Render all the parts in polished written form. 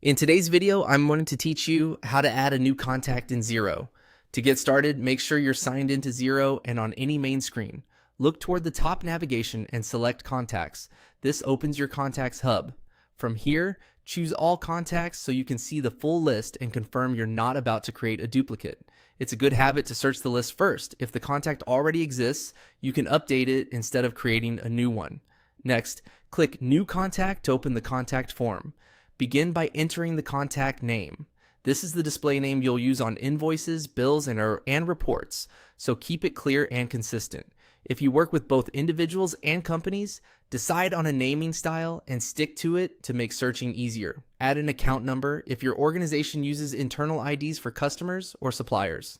In today's video, I'm going to teach you how to add a new contact in Xero. To get started, make sure you're signed into Xero and on any main screen. Look toward the top navigation and select Contacts. This opens your Contacts hub. From here, choose All Contacts so you can see the full list and confirm you're not about to create a duplicate. It's a good habit to search the list first. If the contact already exists, you can update it instead of creating a new one. Next, click New Contact to open the contact form. Begin by entering the contact name. This is the display name you'll use on invoices, bills, and reports, so keep it clear and consistent. If you work with both individuals and companies, decide on a naming style and stick to it to make searching easier. Add an account number if your organization uses internal IDs for customers or suppliers.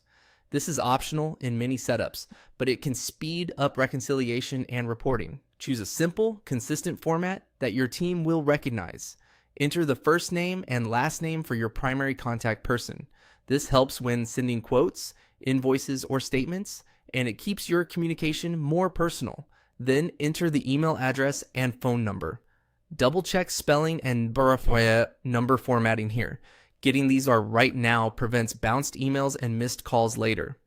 This is optional in many setups, but it can speed up reconciliation and reporting. Choose a simple, consistent format that your team will recognize. Enter the first name and last name for your primary contact person. This helps when sending quotes, invoices, or statements, and it keeps your communication more personal. Then enter the email address and phone number. Double check spelling and number formatting here. Getting these right now prevents bounced emails and missed calls later.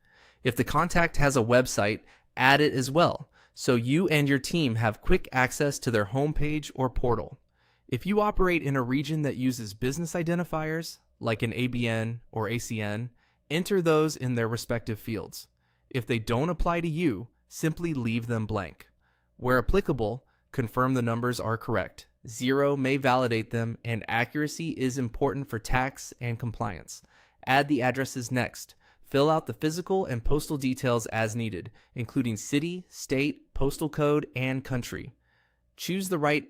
If the contact has a website, add it as well, so you and your team have quick access to their homepage or portal. If you operate in a region that uses business identifiers, like an ABN or ACN, enter those in their respective fields. If they don't apply to you, simply leave them blank. Where applicable, confirm the numbers are correct. Xero may validate them, and accuracy is important for tax and compliance. Add the addresses next. Fill out the physical and postal details as needed, including city, state, postal code, and country. Choose the right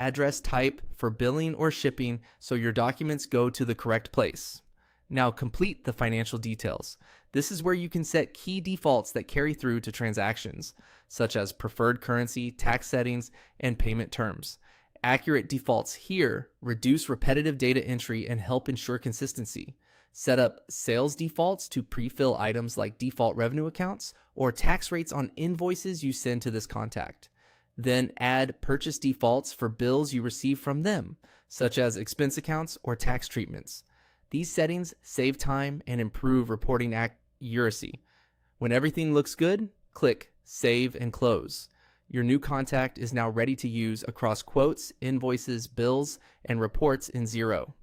address type for billing or shipping so your documents go to the correct place. Now complete the financial details. This is where you can set key defaults that carry through to transactions, such as preferred currency, tax settings, and payment terms. Accurate defaults here reduce repetitive data entry and help ensure consistency. Set up sales defaults to pre-fill items like default revenue accounts or tax rates on invoices you send to this contact. Then add purchase defaults for bills you receive from them, such as expense accounts or tax treatments. These settings save time and improve reporting accuracy. When everything looks good, click Save and Close. Your new contact is now ready to use across quotes, invoices, bills, and reports in Xero.